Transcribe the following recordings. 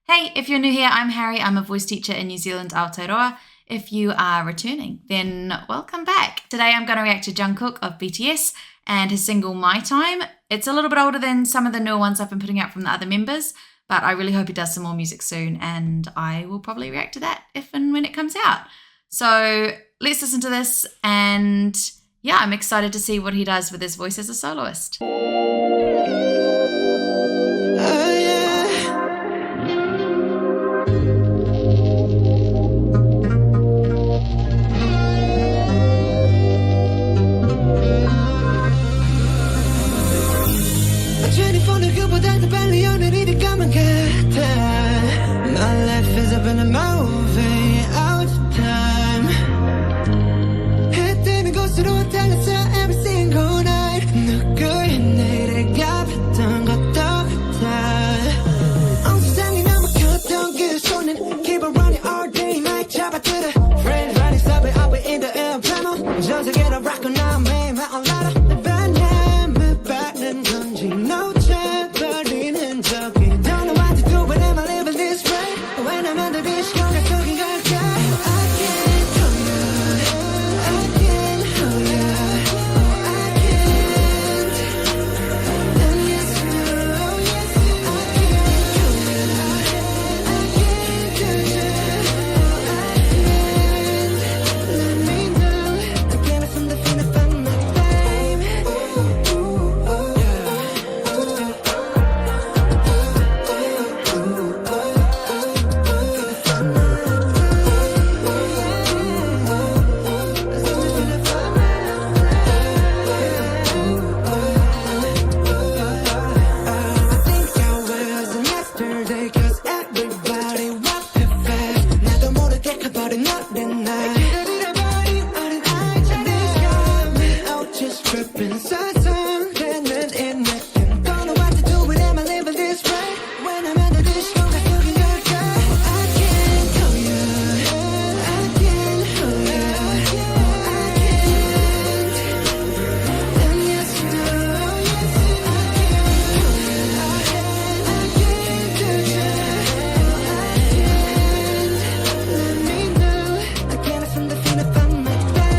Hey, if you're new here, I'm Harry. I'm a voice teacher in New Zealand, Aotearoa. If you are returning, then welcome back. Today I'm going to react to Jungkook of BTS and his single My Time. It's a little bit older than some of the newer ones I've been putting out from the other members, but I really hope he does some more music soon, and I will probably react to that if and when it comes out. So let's listen to this, and yeah, I'm excited to see what he does with his voice as a soloist. My life is up in a movie out of time. 해뜨는 곳으로 달렸어 every single night. 누구의 내가 봤던 것 같아. 온 세상이 너무 컸던 그 손은 keep on running all day night. 잡아들어 friends riding subway up in the air. 전 세계로 rock on now 매일 마을라라. 바람을 받는 건지 놓쳐버리는 적이 Don't know what to do but am I living this way When I'm under this 시간가 속인 걸까 I can't hold you I can't hold you Oh I can't And yes you do yes you do I can't hold you I can't touch you Oh I can't Let me know Again from the feeling from my time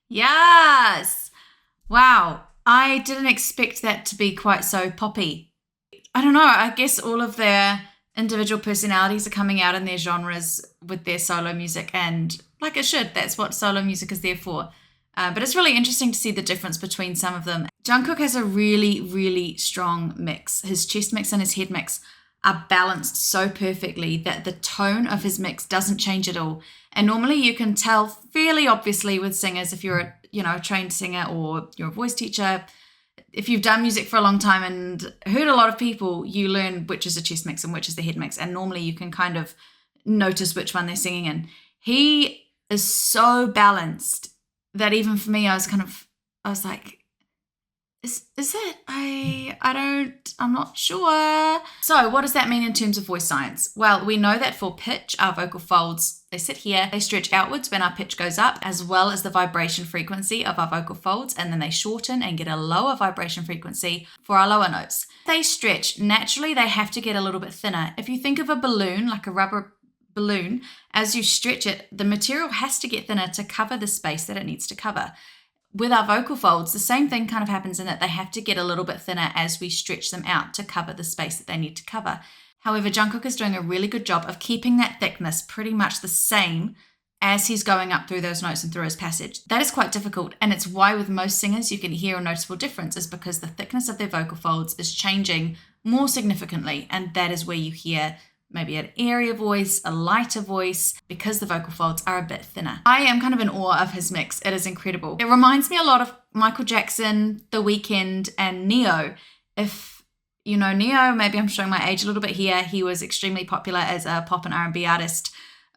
Yes! Wow, I didn't expect that to be quite so poppy. I don't know, I guess all of their individual personalities are coming out in their genres with their solo music, and like it should, that's what solo music is there for. But it's really interesting to see the difference between some of them. Jungkook has a really, really strong mix. His chest mix and his head mix are balanced so perfectly that the tone of his mix doesn't change at all. And normally you can tell fairly obviously with singers, if you're a trained singer or you're a voice teacher, if you've done music for a long time and heard a lot of people, you learn which is a chest mix and which is the head mix. And normally you can kind of notice which one they're singing in. He is so balanced that even for me, I was like, is it? I'm not sure. So what does that mean in terms of voice science? Well, we know that for pitch, our vocal folds, they sit here, they stretch outwards when our pitch goes up, as well as the vibration frequency of our vocal folds, and then they shorten and get a lower vibration frequency for our lower notes. They stretch. Naturally, they have to get a little bit thinner. If you think of a balloon, like a rubber balloon, as you stretch it, the material has to get thinner to cover the space that it needs to cover. With our vocal folds, the same thing kind of happens in that they have to get a little bit thinner as we stretch them out to cover the space that they need to cover. However, Jungkook is doing a really good job of keeping that thickness pretty much the same as he's going up through those notes and through his passage. That is quite difficult, and it's why with most singers you can hear a noticeable difference, is because the thickness of their vocal folds is changing more significantly, and that is where you hear maybe an airier voice, a lighter voice, because the vocal folds are a bit thinner. I am kind of in awe of his mix. It is incredible. It reminds me a lot of Michael Jackson, The Weeknd, and Ne-Yo. If you know Ne-Yo, maybe I'm showing my age a little bit here. He was extremely popular as a pop and R&B artist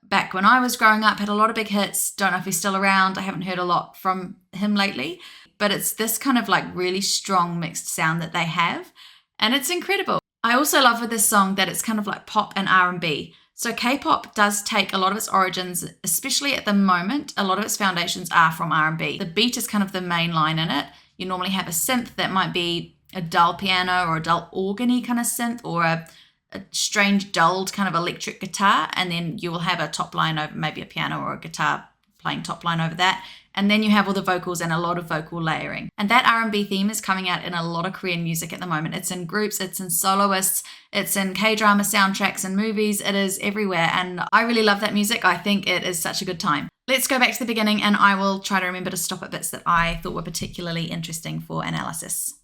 back when I was growing up, had a lot of big hits. Don't know if he's still around. I haven't heard a lot from him lately, but it's this kind of like really strong mixed sound that they have, and it's incredible. I also love with this song that it's kind of like pop and R&B. So K-pop does take a lot of its origins, especially at the moment, a lot of its foundations are from R&B. The beat is kind of the main line in it. You normally have a synth that might be a dull piano or a dull organ-y kind of synth, or a strange dulled kind of electric guitar, and then you will have a top line over maybe a piano or a guitar playing top line over that. And then you have all the vocals and a lot of vocal layering. And that R&B theme is coming out in a lot of Korean music at the moment. It's in groups, it's in soloists, it's in K-drama soundtracks and movies. It is everywhere. And I really love that music. I think it is such a good time. Let's go back to the beginning, and I will try to remember to stop at bits that I thought were particularly interesting for analysis.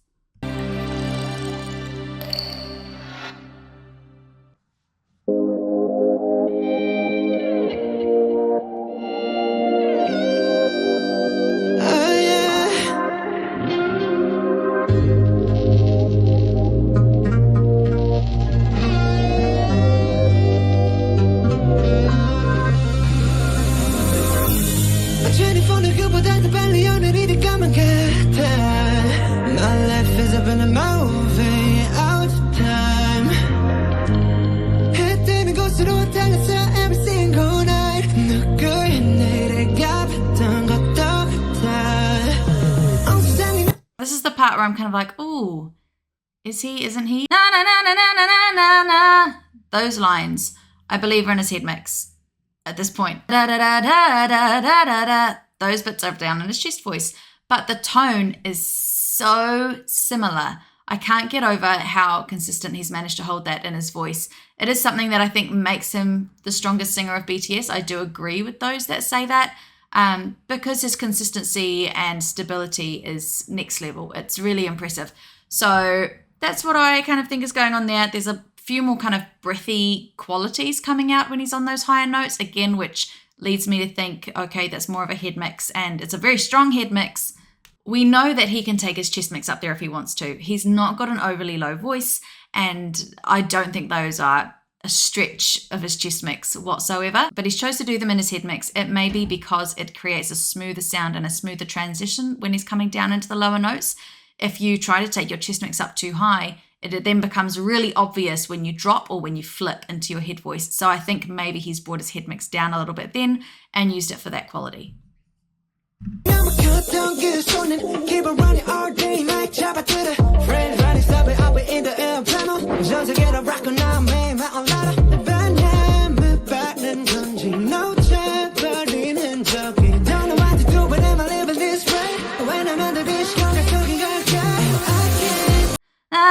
This is the part where I'm kind of like, ooh, is he, isn't he? Na na na na na na na na. Those lines, I believe, are in his head mix at this point. Da da da da da da da da. Those bits are down in his chest voice, but the tone is so similar. I can't get over how consistent he's managed to hold that in his voice. It is something that I think makes him the strongest singer of BTS. I do agree with those that say that, because his consistency and stability is next level. It's really impressive. So that's what I kind of think is going on there. There's a few more kind of breathy qualities coming out when he's on those higher notes, again, which leads me to think, okay, that's more of a head mix, and it's a very strong head mix. We know that he can take his chest mix up there if he wants to. He's not got an overly low voice, and I don't think those are a stretch of his chest mix whatsoever, but he's chose to do them in his head mix. It may be because it creates a smoother sound and a smoother transition when he's coming down into the lower notes. If you try to take your chest mix up too high, it then becomes really obvious when you drop or when you flip into your head voice. So I think maybe he's brought his head mix down a little bit then and used it for that quality. Na,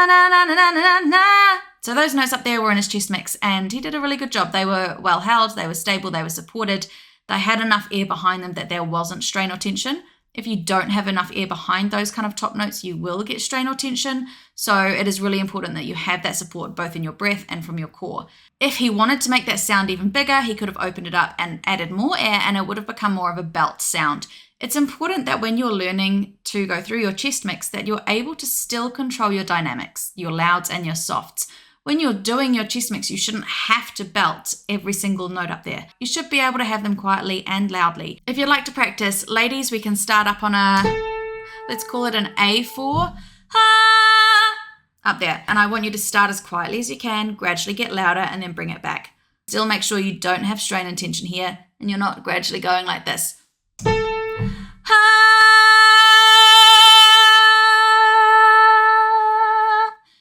na, na, na, na, na, na. So those notes up there were in his chest mix, and he did a really good job. They were well held, they were stable, they were supported. They had enough air behind them that there wasn't strain or tension. If you don't have enough air behind those kind of top notes, you will get strain or tension. So it is really important that you have that support both in your breath and from your core. If he wanted to make that sound even bigger, he could have opened it up and added more air, and it would have become more of a belt sound. It's important that when you're learning to go through your chest mix that you're able to still control your dynamics, your louds and your softs. when you're doing your chest mix, you shouldn't have to belt every single note up there. You should be able to have them quietly and loudly. If you'd like to practice, ladies, we can start up on a, let's call it an A4. Up there. And I want you to start as quietly as you can, gradually get louder, and then bring it back. Still make sure you don't have strain and tension here, and you're not gradually going like this.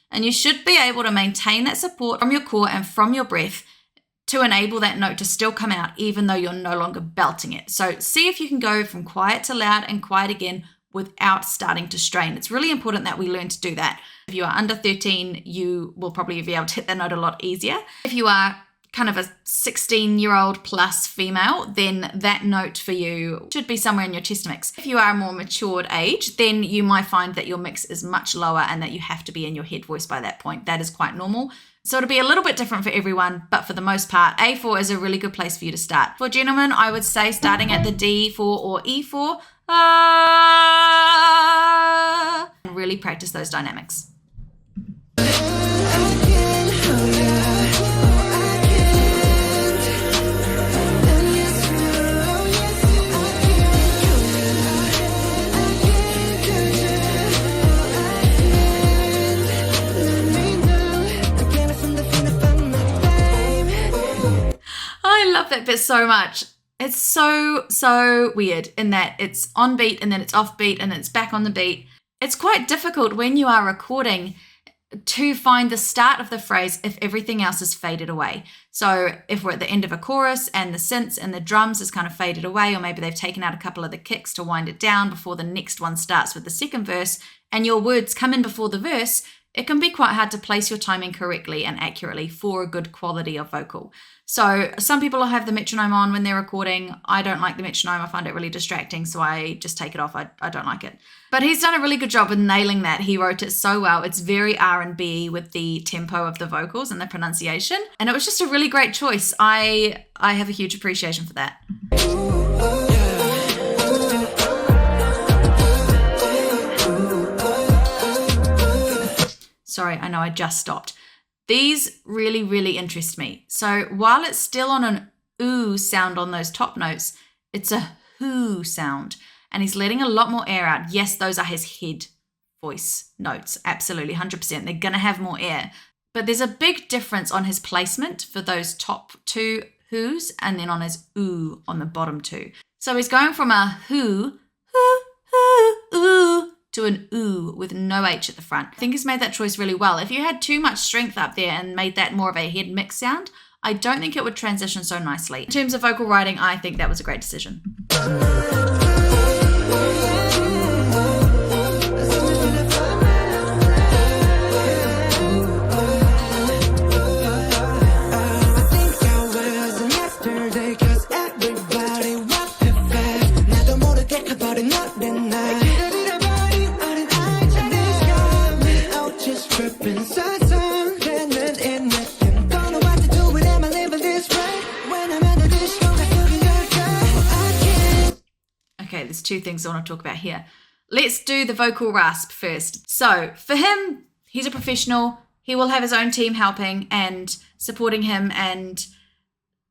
And you should be able to maintain that support from your core and from your breath to enable that note to still come out even though you're no longer belting it. So see if you can go from quiet to loud and quiet again without starting to strain. It's really important that we learn to do that. If you are under 13, you will probably be able to hit that note a lot easier. If you are kind of a 16-year-old plus female, then that note for you should be somewhere in your chest mix. If you are a more matured age, then you might find that your mix is much lower and that you have to be in your head voice by that point. That is quite normal. So it'll be a little bit different for everyone, but for the most part, A4 is a really good place for you to start. For gentlemen, I would say starting at the D4 or E4, and really practice those dynamics. I love that bit so much. It's so weird in that it's on beat and then it's off beat and then it's back on the beat. It's quite difficult when you are recording to find the start of the phrase if everything else is faded away. So if we're at the end of a chorus and the synths and the drums is kind of faded away, or maybe they've taken out a couple of the kicks to wind it down before the next one starts with the second verse, and your words come in before the verse, it can be quite hard to place your timing correctly and accurately for a good quality of vocal. So some people have the metronome on when they're recording. I don't like the metronome. I find it really distracting, so I just take it off. I don't like it. But he's done a really good job with nailing that. He wrote it so well. It's very R&B with the tempo of the vocals and the pronunciation. And it was just a really great choice. I have a huge appreciation for that. Sorry, I know I just stopped. These really, really interest me. So while it's still on an ooh sound on those top notes, it's a hoo sound. And he's letting a lot more air out. Yes, those are his head voice notes. Absolutely, 100%. They're going to have more air. But there's a big difference on his placement for those top two whoos and then on his ooh on the bottom two. So he's going from a hoo, ooh, to an ooh with no H at the front. I think he's made that choice really well. If you had too much strength up there and made that more of a head mix sound, I don't think it would transition so nicely. In terms of vocal writing, I think that was a great decision. Okay, there's two things I want to talk about here. Let's do the vocal rasp first. So for him, he's a professional. He will have his own team helping and supporting him and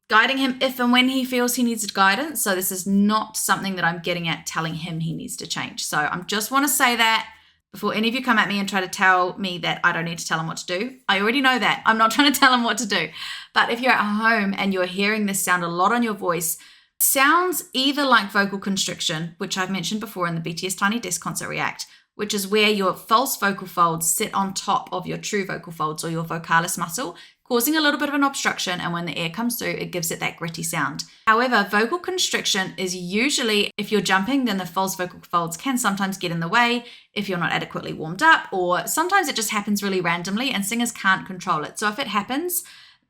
guiding him if and when he feels he needs guidance. So this is not something that I'm getting at telling him he needs to change. So I just want to say that before any of you come at me and try to tell me that I don't need to tell him what to do. I already know that. I'm not trying to tell him what to do. But if you're at home and you're hearing this sound a lot on your voice, it sounds either like vocal constriction, which I've mentioned before in the BTS Tiny Desk Concert React, which is where your false vocal folds sit on top of your true vocal folds or your vocalis muscle, causing a little bit of an obstruction, and when the air comes through, it gives it that gritty sound. However, vocal constriction is usually, if you're jumping, then the false vocal folds can sometimes get in the way if you're not adequately warmed up, or sometimes it just happens really randomly and singers can't control it. So if it happens,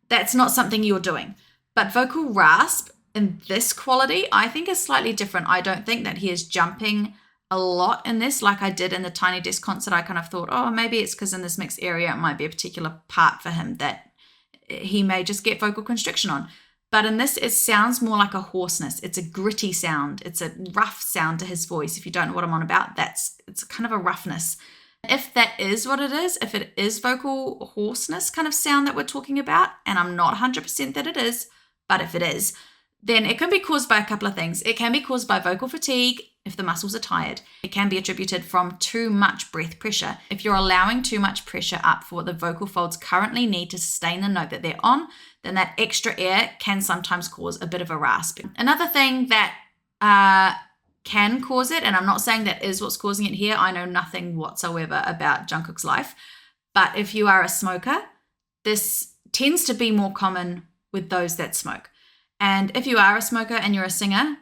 that's not something you're doing. But vocal rasp in this quality, I think is slightly different. I don't think that he is jumping a lot in this like I did in the Tiny Desk concert. I kind of thought, oh, maybe it's because in this mixed area, it might be a particular part for him that he may just get vocal constriction on. But in this, it sounds more like a hoarseness. It's a gritty sound. It's a rough sound to his voice. If you don't know what I'm on about, it's kind of a roughness. If that is what it is, if it is vocal hoarseness kind of sound that we're talking about, and I'm not 100% that it is, but if it is, then it can be caused by a couple of things. It can be caused by vocal fatigue if the muscles are tired. It can be attributed from too much breath pressure. If you're allowing too much pressure up for what the vocal folds currently need to sustain the note that they're on, then that extra air can sometimes cause a bit of a rasp. Another thing that can cause it, and I'm not saying that is what's causing it here. I know nothing whatsoever about Jungkook's life. But if you are a smoker, this tends to be more common with those that smoke. And if you are a smoker and you're a singer,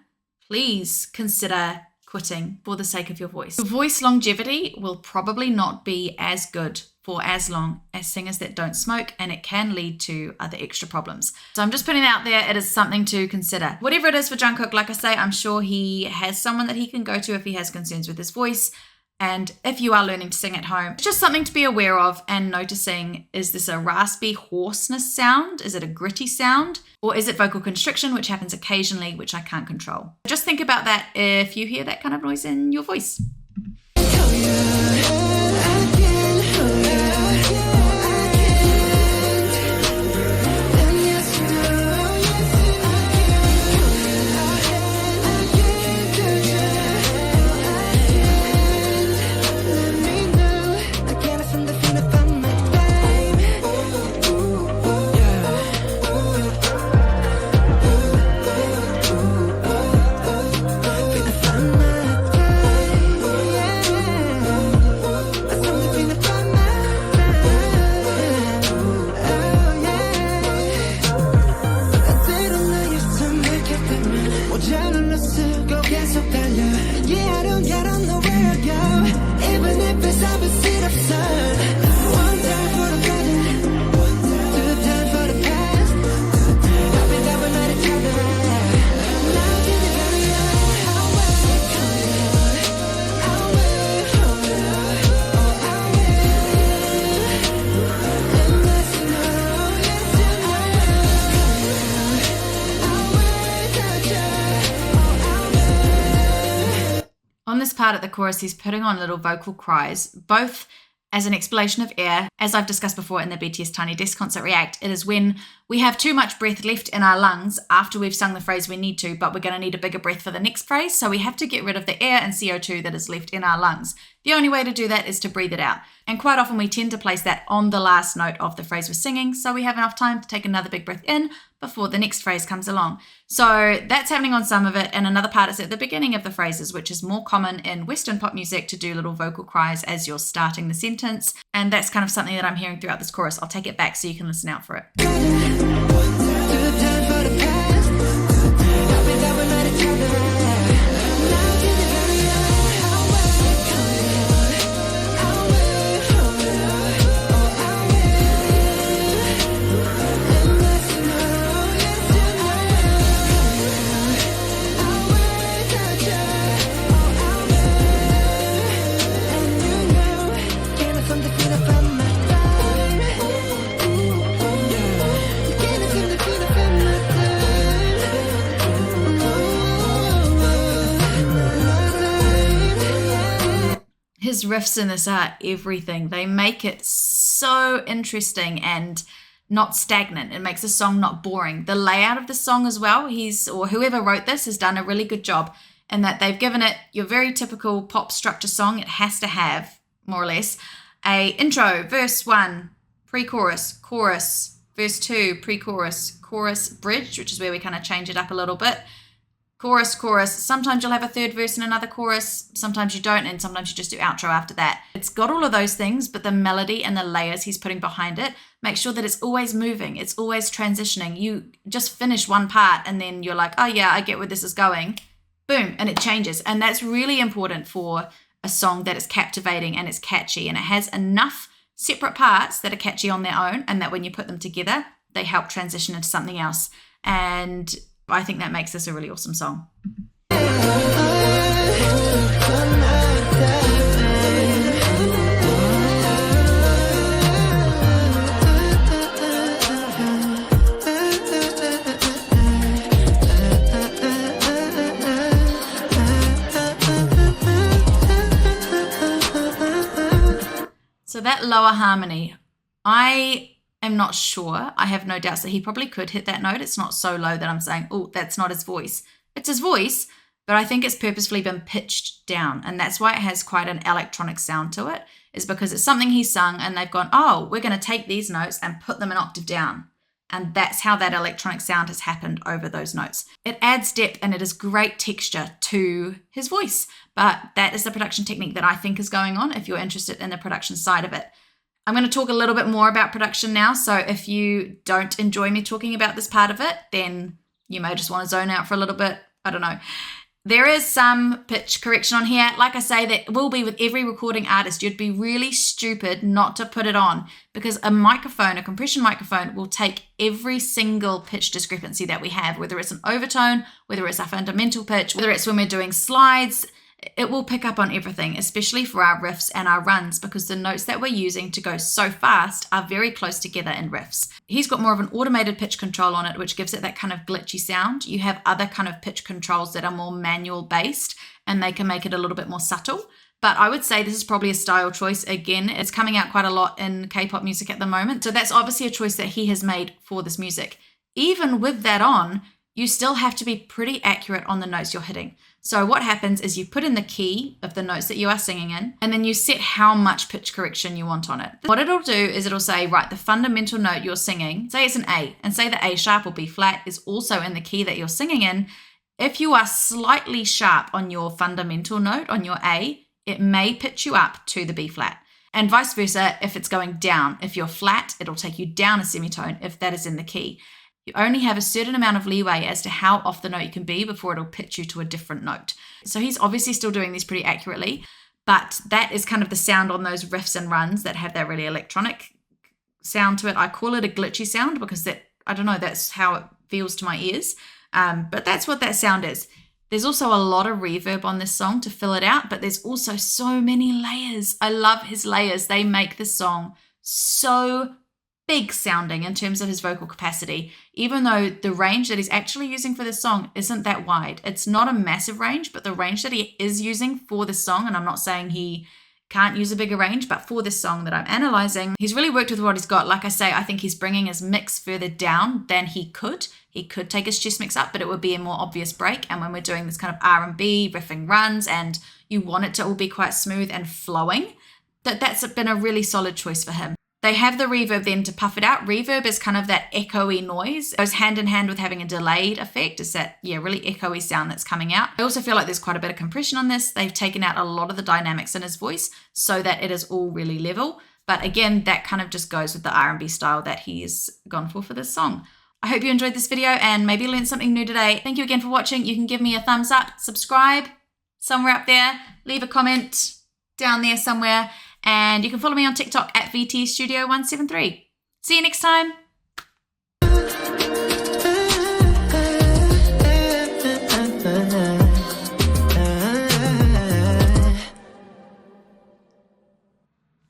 please consider quitting for the sake of your voice. Your voice longevity will probably not be as good for as long as singers that don't smoke, and it can lead to other extra problems. So I'm just putting it out there. It is something to consider. Whatever it is for Jungkook, like I say, I'm sure he has someone that he can go to if he has concerns with his voice. And if you are learning to sing at home, it's just something to be aware of and noticing, is this a raspy hoarseness sound? Is it a gritty sound? Or is it vocal constriction, which happens occasionally, which I can't control? Just think about that if you hear that kind of noise in your voice. On this part at the chorus, he's putting on little vocal cries, both as an explanation of air. As I've discussed before in the BTS Tiny Desk Concert React, it is when we have too much breath left in our lungs after we've sung the phrase we need to, but we're going to need a bigger breath for the next phrase, so we have to get rid of the air and CO2 that is left in our lungs. The only way to do that is to breathe it out. And quite often we tend to place that on the last note of the phrase we're singing, so we have enough time to take another big breath in before the next phrase comes along. So that's happening on some of it, and another part is at the beginning of the phrases, which is more common in Western pop music to do little vocal cries as you're starting the sentence, and that's kind of something that I'm hearing throughout this chorus. I'll take it back so you can listen out for it. His riffs in this are everything. They make it so interesting and not stagnant. It makes the song not boring. The layout of the song as well, whoever wrote this has done a really good job in that they've given it your very typical pop structure song. It has to have, more or less, a intro, verse 1, pre-chorus, chorus, verse 2, pre-chorus, chorus, bridge, which is where we kind of change it up a little bit. Chorus, chorus. Sometimes you'll have a third verse and another chorus. Sometimes you don't, and sometimes you just do outro after that. It's got all of those things, but the melody and the layers he's putting behind it make sure that it's always moving. It's always transitioning. You just finish one part and then you're like, oh yeah, I get where this is going. Boom, and it changes. And that's really important for a song that is captivating and it's catchy and it has enough separate parts that are catchy on their own, and that when you put them together, they help transition into something else. And I think that makes this a really awesome song. that lower harmony, I am not sure. I have no doubts that he probably could hit that note. It's not so low that I'm saying, oh, that's not his voice. It's his voice, but I think it's purposefully been pitched down. And that's why it has quite an electronic sound to it, is because it's something he sung and they've gone, oh, we're going to take these notes and put them an octave down. And that's how that electronic sound has happened over those notes. It adds depth and it is great texture to his voice. But that is the production technique that I think is going on if you're interested in the production side of it. I'm going to talk a little bit more about production now. So if you don't enjoy me talking about this part of it, then you may just want to zone out for a little bit. I don't know. There is some pitch correction on here. Like I say, that will be with every recording artist. You'd be really stupid not to put it on, because a microphone, a compression microphone, will take every single pitch discrepancy that we have, whether it's an overtone, whether it's a fundamental pitch, whether it's when we're doing slides. It will pick up on everything, especially for our riffs and our runs, because the notes that we're using to go so fast are very close together in riffs. He's got more of an automated pitch control on it, which gives it that kind of glitchy sound. You have other kind of pitch controls that are more manual based, and they can make it a little bit more subtle. But I would say this is probably a style choice. Again, it's coming out quite a lot in K-pop music at the moment. So that's obviously a choice that he has made for this music. Even with that on, you still have to be pretty accurate on the notes you're hitting. So what happens is you put in the key of the notes that you are singing in, and then you set how much pitch correction you want on it. What it'll do is it'll say, right, the fundamental note you're singing, say it's an A, and say the A sharp or B flat is also in the key that you're singing in. If you are slightly sharp on your fundamental note, on your A, it may pitch you up to the B flat. And vice versa, if it's going down. If you're flat, it'll take you down a semitone if that is in the key. You only have a certain amount of leeway as to how off the note you can be before it'll pitch you to a different note. So he's obviously still doing these pretty accurately, but that is kind of the sound on those riffs and runs that have that really electronic sound to it. I call it a glitchy sound because that, I don't know, that's how it feels to my ears. But that's what that sound is. There's also a lot of reverb on this song to fill it out, but there's also so many layers. I love his layers. They make this song so big sounding in terms of his vocal capacity, even though the range that he's actually using for this song isn't that wide. It's not a massive range, but the range that he is using for this song, and I'm not saying he can't use a bigger range, but for this song that I'm analyzing, he's really worked with what he's got. Like I say, I think he's bringing his mix further down than he could. He could take his chest mix up, but it would be a more obvious break. And when we're doing this kind of R&B riffing runs and you want it to all be quite smooth and flowing, that's been a really solid choice for him. They have the reverb then to puff it out. Reverb is kind of that echoey noise. It goes hand in hand with having a delayed effect. It's that, really echoey sound that's coming out. I also feel like there's quite a bit of compression on this. They've taken out a lot of the dynamics in his voice so that it is all really level. But again, that kind of just goes with the R&B style that he's gone for this song. I hope you enjoyed this video and maybe learned something new today. Thank you again for watching. You can give me a thumbs up, subscribe somewhere up there, leave a comment down there somewhere. And you can follow me on TikTok at VTStudio173. See you next time.